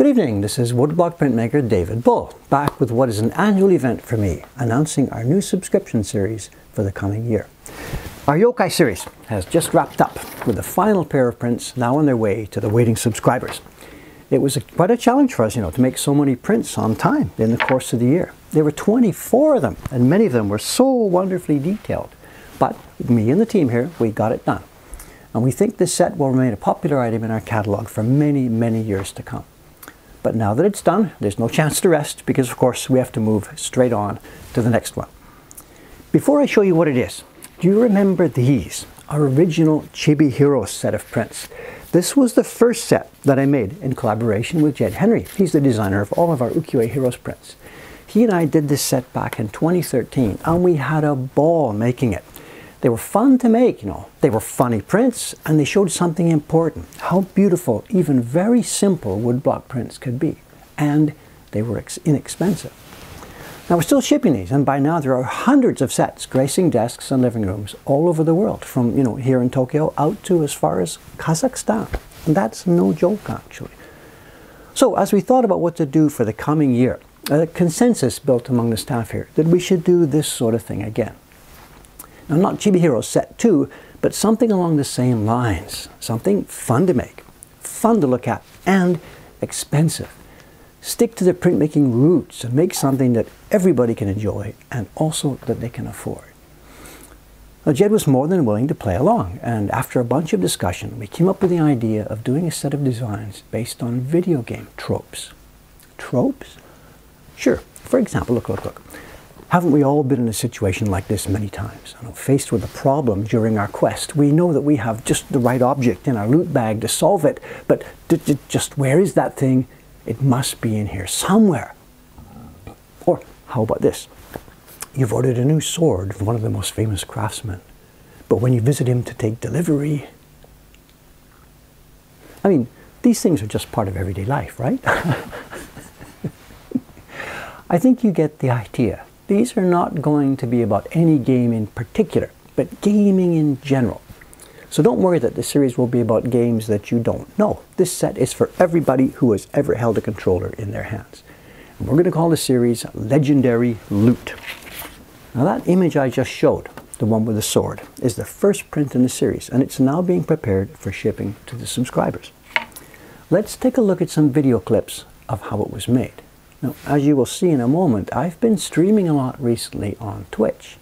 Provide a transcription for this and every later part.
Good evening, this is Woodblock printmaker David Bull, back with what is an annual event for me, announcing our new subscription series for the coming year. Our Yokai series has just wrapped up with the final pair of prints now on their way to the waiting subscribers. It was quite a challenge for us, to make so many prints on time in the course of the year. There were 24 of them, and many of them were so wonderfully detailed. But me and the team here, we got it done. And we think this set will remain a popular item in our catalogue for many, many years to come. But now that it's done, there's no chance to rest because, of course, we have to move straight on to the next one. Before I show you what it is, do you remember these? Our original Chibi Heroes set of prints. This was the first set that I made in collaboration with Jed Henry. He's the designer of all of our Ukiyo-e Heroes prints. He and I did this set back in 2013, and we had a ball making it. They were fun to make, They were funny prints, and they showed something important, how beautiful even very simple woodblock prints could be. And they were inexpensive. Now we're still shipping these, and by now there are hundreds of sets gracing desks and living rooms all over the world, from, here in Tokyo out to as far as Kazakhstan. And that's no joke, actually. So as we thought about what to do for the coming year, a consensus built among the staff here that we should do this sort of thing again. Now, not Chibi Heroes Set 2, but something along the same lines. Something fun to make, fun to look at, and expensive. Stick to the printmaking roots and make something that everybody can enjoy and also that they can afford. Now, Jed was more than willing to play along, and after a bunch of discussion, we came up with the idea of doing a set of designs based on video game tropes. Tropes? Sure. For example, look. Haven't we all been in a situation like this many times? Faced with a problem during our quest, we know that we have just the right object in our loot bag to solve it, but just where is that thing? It must be in here somewhere. Or how about this? You've ordered a new sword from one of the most famous craftsmen, but when you visit him to take delivery... these things are just part of everyday life, right? I think you get the idea. These are not going to be about any game in particular, but gaming in general. So don't worry that the series will be about games that you don't know. This set is for everybody who has ever held a controller in their hands. And we're going to call the series Legendary Loot. Now that image I just showed, the one with the sword, is the first print in the series, and it's now being prepared for shipping to the subscribers. Let's take a look at some video clips of how it was made. Now, as you will see in a moment, I've been streaming a lot recently on Twitch,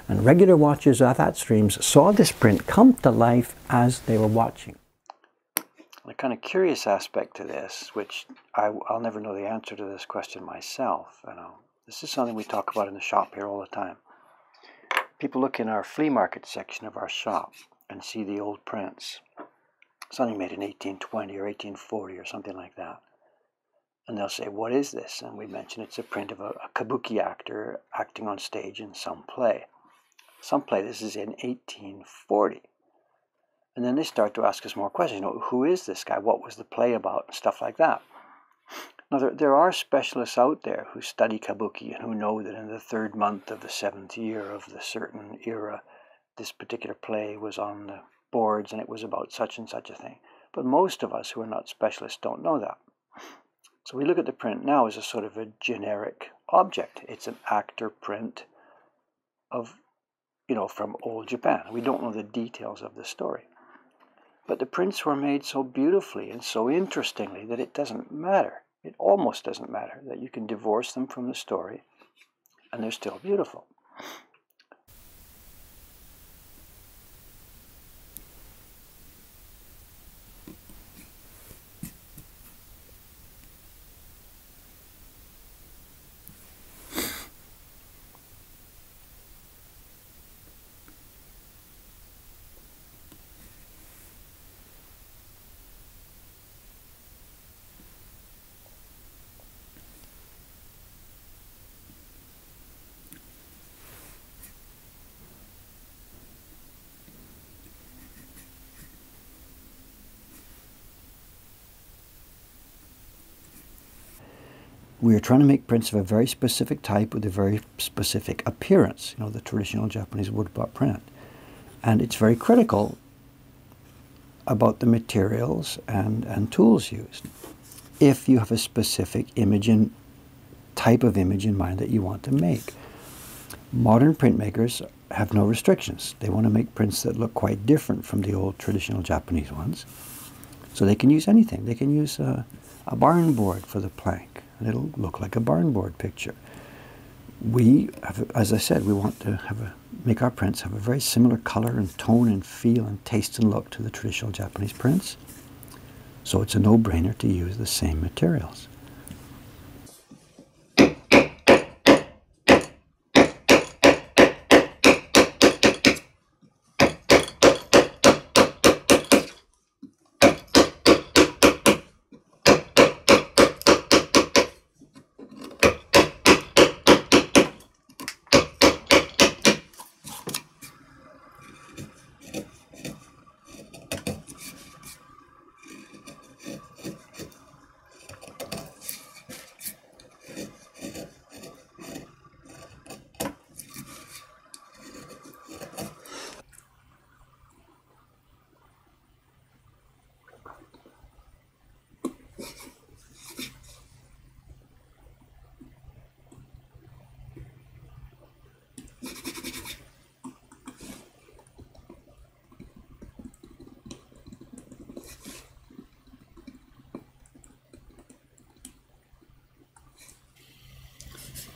and regular watchers of that streams saw this print come to life as they were watching. The kind of curious aspect to this, which I'll never know the answer to this question myself, this is something we talk about in the shop here all the time. People look in our flea market section of our shop and see the old prints, something made in 1820 or 1840 or something like that. And they'll say, what is this? And we mention it's a print of a kabuki actor acting on stage in some play. This is in 1840. And then they start to ask us more questions. Who is this guy? What was the play about? And stuff like that. Now, there are specialists out there who study kabuki and who know that in the 3rd month of the 7th year of the certain era, this particular play was on the boards and it was about such and such a thing. But most of us who are not specialists don't know that. So we look at the print now as a sort of a generic object. It's an actor print of, from old Japan. We don't know the details of the story. But the prints were made so beautifully and so interestingly that it doesn't matter. It almost doesn't matter that you can divorce them from the story and they're still beautiful. We are trying to make prints of a very specific type with a very specific appearance, the traditional Japanese woodblock print. And it's very critical about the materials and tools used. if you have a specific image and type of image in mind that you want to make. Modern printmakers have no restrictions. They want to make prints that look quite different from the old traditional Japanese ones. So they can use anything. They can use a barn board for the plank, and it'll look like a barn board picture. We have, as I said, we want to make our prints have a very similar color and tone and feel and taste and look to the traditional Japanese prints. So it's a no-brainer to use the same materials.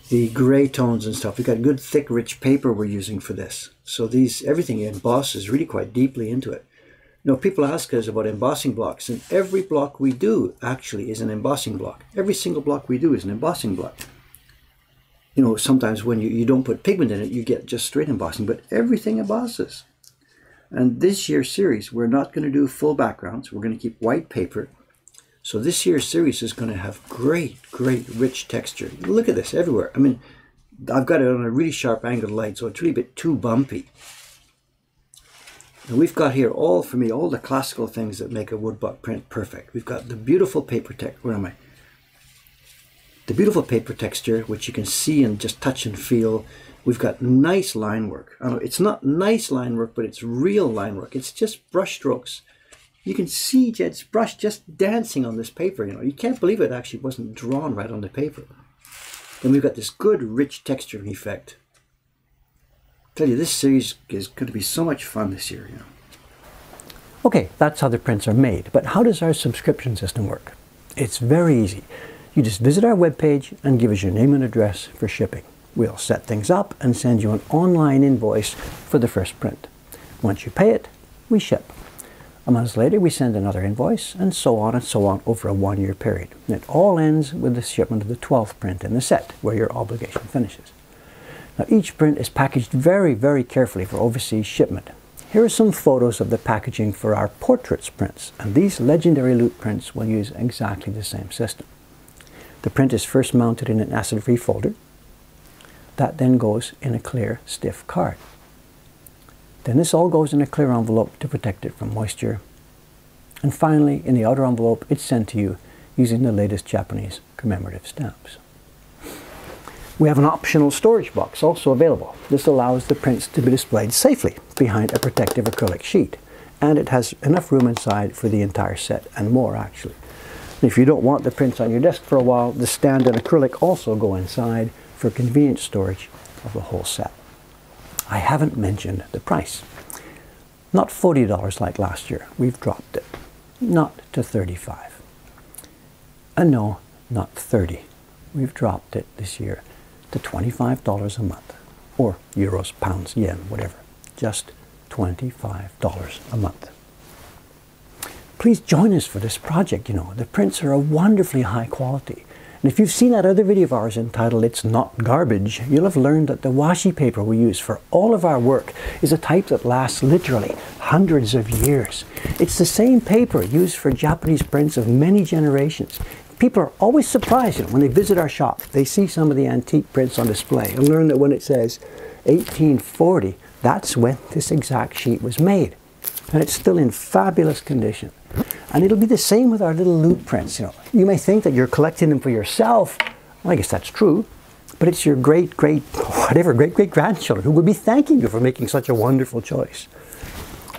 The gray tones and stuff, we've got good thick rich paper we're using for this. So everything embosses really quite deeply into it. You know, people ask us about embossing blocks, and every block we do actually is an embossing block. Every single block we do is an embossing block. You know, sometimes when you don't put pigment in it, you get just straight embossing, but everything embosses. And this year's series, we're not going to do full backgrounds. We're going to keep white paper. So this year's series is going to have great, great rich texture. Look at this everywhere. I mean, I've got it on a really sharp angled light, so it's really a bit too bumpy. And we've got here all the classical things that make a woodblock print perfect. We've got the beautiful paper The beautiful paper texture, which you can see and just touch and feel. We've got nice line work. I know it's not nice line work, but it's real line work. It's just brush strokes. You can see Jed's brush just dancing on this paper. You know, you can't believe it actually wasn't drawn right on the paper. Then we've got this good, rich texture effect. I tell you, this series is going to be so much fun this year. You know. Okay, that's how the prints are made. But how does our subscription system work? It's very easy. You just visit our webpage and give us your name and address for shipping. We'll set things up and send you an online invoice for the first print. Once you pay it, we ship. A month later, we send another invoice, and so on over a one-year period. And it all ends with the shipment of the 12th print in the set, where your obligation finishes. Now, each print is packaged very, very carefully for overseas shipment. Here are some photos of the packaging for our portraits prints, and these legendary loot prints will use exactly the same system. The print is first mounted in an acid-free folder. That then goes in a clear, stiff card. Then this all goes in a clear envelope to protect it from moisture. And finally, in the outer envelope, it's sent to you using the latest Japanese commemorative stamps. We have an optional storage box also available. This allows the prints to be displayed safely behind a protective acrylic sheet. And it has enough room inside for the entire set and more, actually. If you don't want the prints on your desk for a while, the stand and acrylic also go inside for convenient storage of the whole set. I haven't mentioned the price. Not $40 like last year. We've dropped it. Not to $35. And no, not $30. We've dropped it this year to $25 a month. Or euros, pounds, yen, whatever. Just $25 a month. Please join us for this project. You know, the prints are of wonderfully high quality. And if you've seen that other video of ours entitled It's Not Garbage, you'll have learned that the washi paper we use for all of our work is a type that lasts literally hundreds of years. It's the same paper used for Japanese prints of many generations. People are always surprised, you know, when they visit our shop. They see some of the antique prints on display and learn that when it says 1840, that's when this exact sheet was made. And it's still in fabulous condition. And it'll be the same with our little loot prints. You know, you may think that you're collecting them for yourself. Well, I guess that's true. But it's your great-great-grandchildren who will be thanking you for making such a wonderful choice.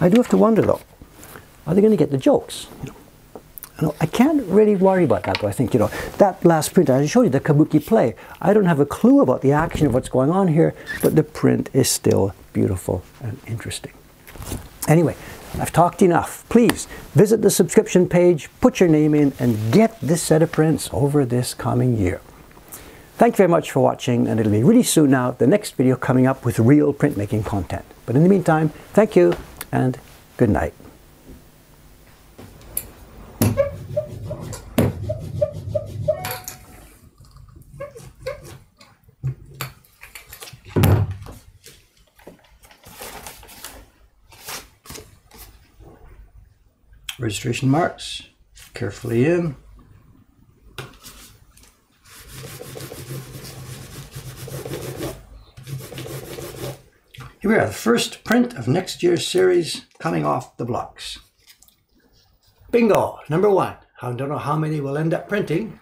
I do have to wonder, though, are they going to get the jokes? You know, I can't really worry about that though. I think, that last print, I showed you the Kabuki play. I don't have a clue about the action of what's going on here, but the print is still beautiful and interesting. Anyway, I've talked enough. Please visit the subscription page, put your name in, and get this set of prints over this coming year. Thank you very much for watching, and it'll be really soon now, the next video coming up with real printmaking content. But in the meantime, thank you and good night. Registration marks carefully in. Here we are, the first print of next year's series coming off the blocks. Bingo! Number 1. I don't know how many we'll end up printing,